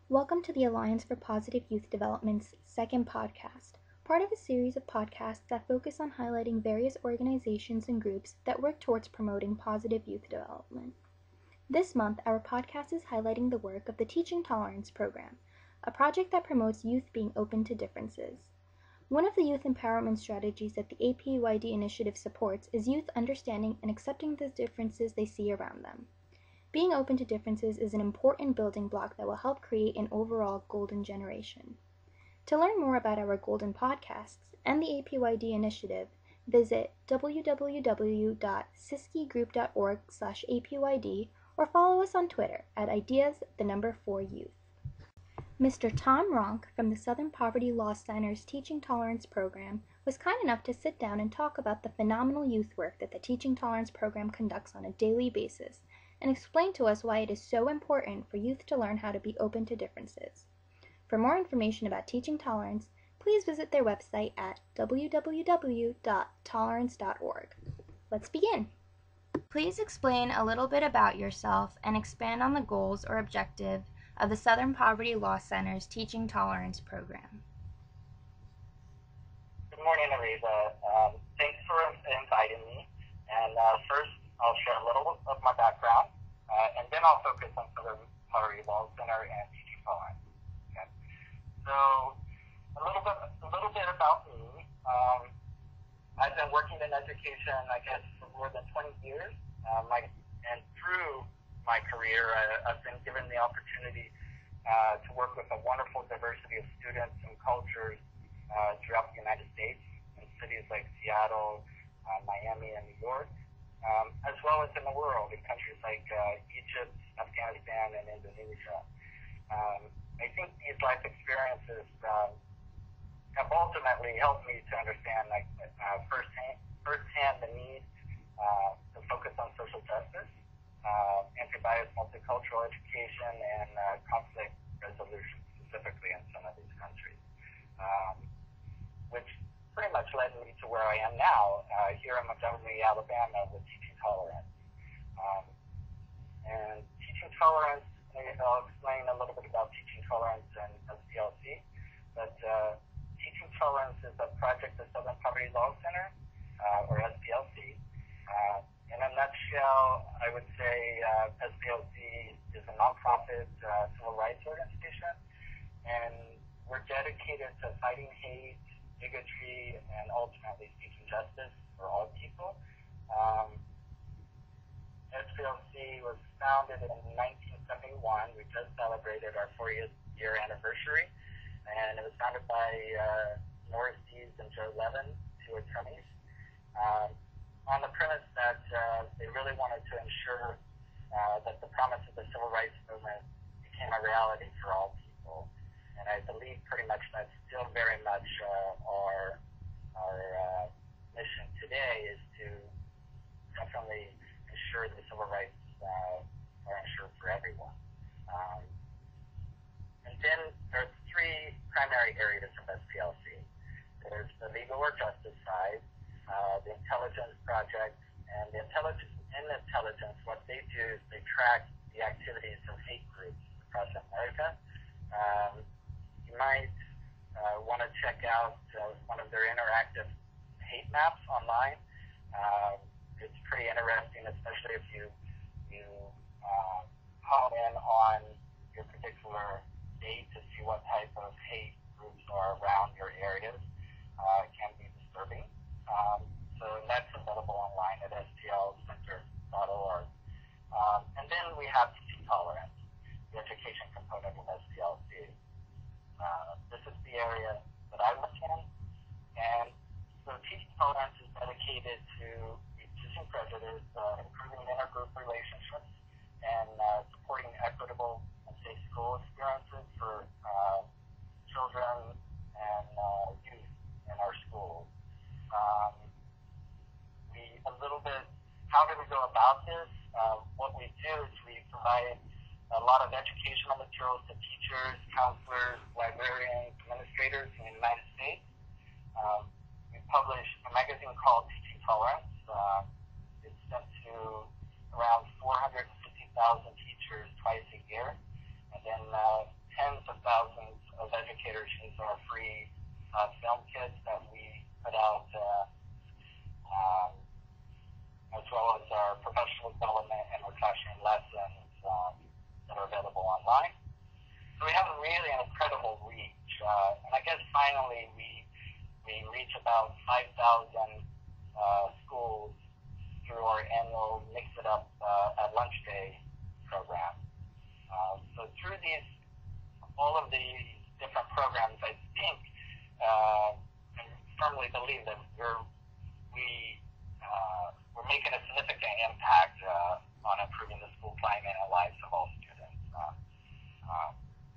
Welcome to the Alliance for Positive Youth Development's second podcast, part of a series of podcasts that focus on highlighting various organizations and groups that work towards promoting positive youth development. This month, our podcast is highlighting the work of the Teaching Tolerance program, a project that promotes youth being open to differences. One of the youth empowerment strategies that the APYD initiative supports is youth understanding and accepting the differences they see around them. Being open to differences is an important building block that will help create an overall golden generation. To learn more about our golden podcasts and the APYD initiative, visit www.siskigroup.org/APYD or follow us on Twitter at ideas4youth. Mr. Thom Ronk from the Southern Poverty Law Center's Teaching Tolerance program was kind enough to sit down and talk about the phenomenal youth work that the Teaching Tolerance program conducts on a daily basis, and explain to us why it is so important for youth to learn how to be open to differences. For more information about Teaching Tolerance, please visit their website at www.tolerance.org. Let's begin. Please explain a little bit about yourself and expand on the goals or objective of the Southern Poverty Law Center's Teaching Tolerance program. Good morning, Ariza. Thanks for inviting me. And first, I'll share a little of my background, and then I'll focus on Southern Poverty Law Center and Teaching Tolerance. Okay. So, a little bit about me. I've been working in education, I guess, for more than 20 years. And through my career, I've been given the opportunity to work with a wonderful diversity of students and cultures throughout the United States, in cities like Seattle, Miami, and New York. As well as in the world, in countries like Egypt, Afghanistan, and Indonesia. I think these life experiences have ultimately helped me to understand firsthand the need to focus on social justice, anti-bias multicultural education, and conflict resolution, specifically in some of these countries, which pretty much led me to where I am now, here in Montgomery, Alabama, with Teaching Tolerance. And Teaching Tolerance, I'll explain a little bit about Teaching Tolerance and SPLC, but Teaching Tolerance is a project of Southern Poverty Law Center, or SPLC. In a nutshell, I would say SPLC is a nonprofit civil rights organization, and we're dedicated to fighting hate, bigotry, and ultimately seeking justice for all people. SPLC was founded in 1971. We just celebrated our 40th year anniversary, and it was founded by Morris Dees and Joe Levin, two attorneys, on the premise that they really wanted to ensure that the promise of the civil rights movement became a reality for all people. And I believe pretty much that's still very much our mission today, is to definitely ensure the civil rights are ensured for everyone. And then there's three primary areas of SPLC. There's the legal or justice side, the intelligence project, and the intelligence, what they do is they track the activities of hate groups across America. You might want to check out one of their interactive hate maps online. It's pretty interesting, especially if you hone in on your particular state to see what type of hate groups are around your areas. It can be disturbing. So that's available online at splcenter.org. And then we have Teaching Tolerance, the education component of SPLC. This is the area that I work in, and so Teaching Tolerance is dedicated to reducing prejudice, improving intergroup relationships, and supporting equitable and safe school experiences for children and youth in our schools. How do we go about this? What we do is we provide a lot of educational materials to teachers, counselors, librarians, administrators in the United States. We publish a magazine called Teaching Tolerance. It's sent to around 450,000 teachers twice a year, and then tens and I guess finally we reach about 5,000 schools through our annual Mix It Up at Lunch Day program. So through all of these different programs, I think and firmly believe that we're making a significant impact on improving the school climate and lives of all students.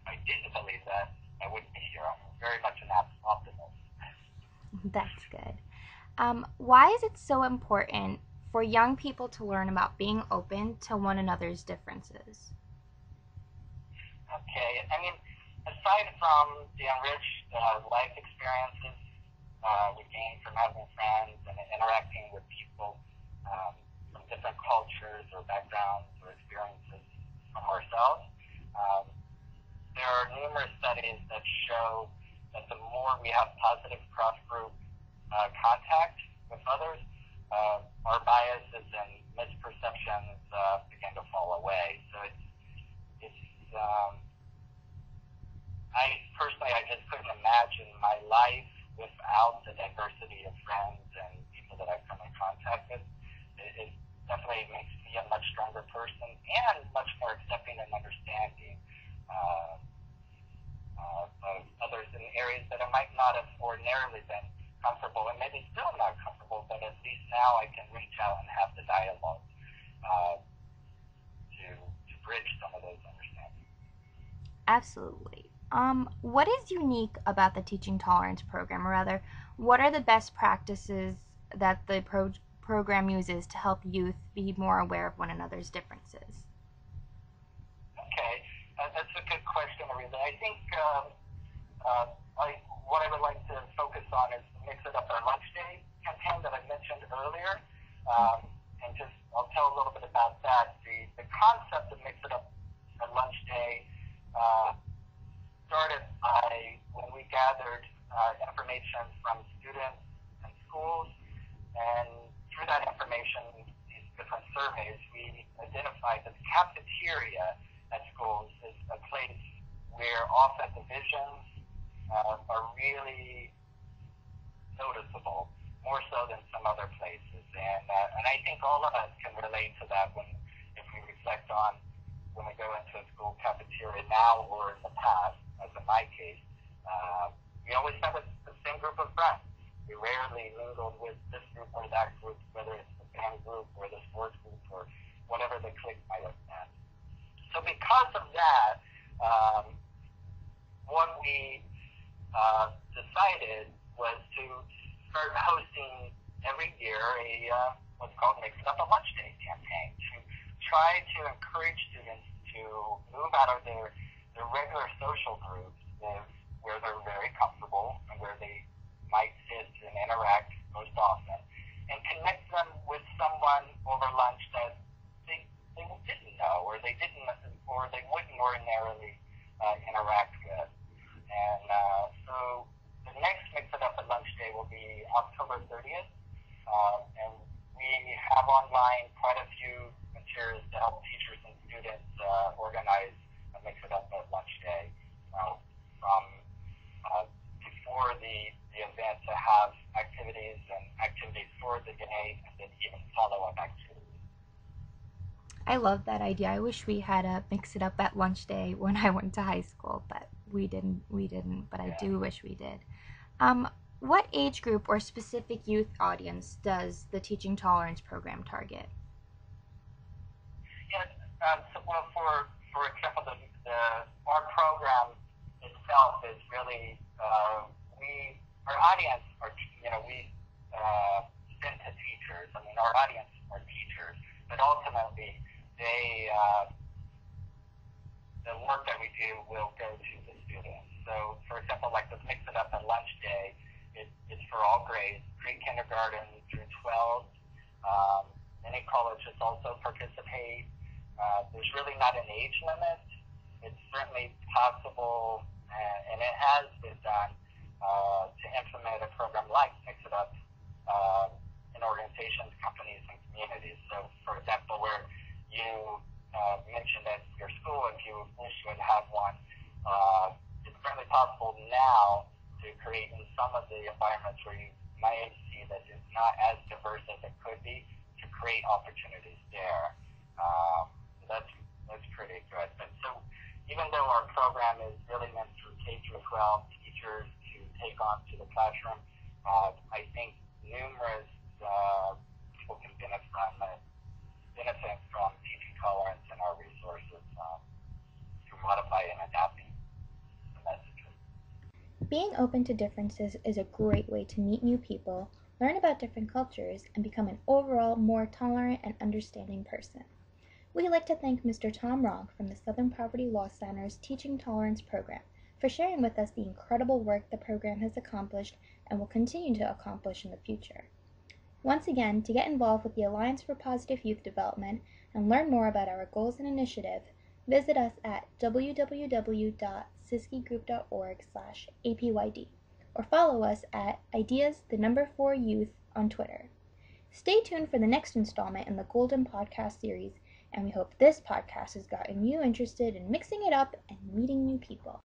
If I didn't believe that, I wouldn't be here. I'm very much an optimist. That's good. Why is it so important for young people to learn about being open to one another's differences? Okay, I mean, aside from the enriched life experiences we gain from having friends and interacting with people from different cultures or backgrounds or experiences from ourselves, there are numerous studies that show that the more we have positive cross-group contact with others, our biases and misperceptions begin to fall away. So I just couldn't imagine my life without the diversity of friends and people that I've come in contact with. It definitely makes me a much stronger person and much more accepting and understanding of others in areas that I might not have ordinarily been comfortable, and maybe still not comfortable, but at least now I can reach out and have the dialogue to bridge some of those understandings. Absolutely. What is unique about the Teaching Tolerance program, or rather, what are the best practices that the program uses to help youth be more aware of one another's differences? Okay, that's a good question, Aretha. I think what I would like to focus on is the Mix It Up Our Lunch Day campaign that I mentioned earlier, and just I'll tell a little bit about that. The concept of Mix It Up Our Lunch Day started by when we gathered information from students and schools, and through that information, these different surveys, we identified that the cafeteria at schools is a place where often divisions are really noticeable, more so than some other places. And I think all of us can relate to that if we reflect on when we go into a school cafeteria now or in the past, as in my case. We always have the same group of friends. We rarely mingled with this group or that group, whether it's the band group or the sports group or whatever the clique might have been. So because of that, what we decided was to start hosting every year what's called Mix It Up a Lunch Day campaign to try to encourage students to move out of their regular social groups where they're very comfortable and where they might sit and interact most often, and connect them with someone over lunch that they didn't know or they wouldn't ordinarily interact with. And so the next Mix It Up at Lunch Day will be October 30th, and we have online quite a few materials to help teachers and students organize a Mix It Up at Lunch Day, from before the event to have activities for the day, and then even follow-up activities. I love that idea. I wish we had a Mix It Up at Lunch Day when I went to high school, but we didn't, but I do wish we did. What age group or specific youth audience does the Teaching Tolerance program target? Yes, for example, our program itself is really, our audience are, we send to teachers. I mean, our audience are teachers, but ultimately, the work that we do will go to the students. So, for example, like the Mix It Up at Lunch Day, it's for all grades, pre-kindergarten through 12. Many colleges also participate. There's really not an age limit. It's certainly possible, and it has been done, to implement a program like Mix It Up in organizations, companies, and communities. So, for example, where you mentioned at your school, if you wish you would have one, it's certainly possible now create in some of the environments where you might see that it's not as diverse as it could be, to create opportunities there. That's pretty good. But so even though our program is really meant for K-12 teachers to take on to the classroom, I think numerous people can benefit from teaching tolerance and our resources to modify and adapting the messages. Being open to differences is a great way to meet new people, learn about different cultures, and become an overall more tolerant and understanding person. We'd like to thank Mr. Thom Ronk from the Southern Poverty Law Center's Teaching Tolerance Program for sharing with us the incredible work the program has accomplished and will continue to accomplish in the future. Once again, to get involved with the Alliance for Positive Youth Development and learn more about our goals and initiative, visit us at www.siskigroup.org/APYD or follow us at ideas4youth on Twitter. Stay tuned for the next installment in the Golden Podcast series, and we hope this podcast has gotten you interested in mixing it up and meeting new people.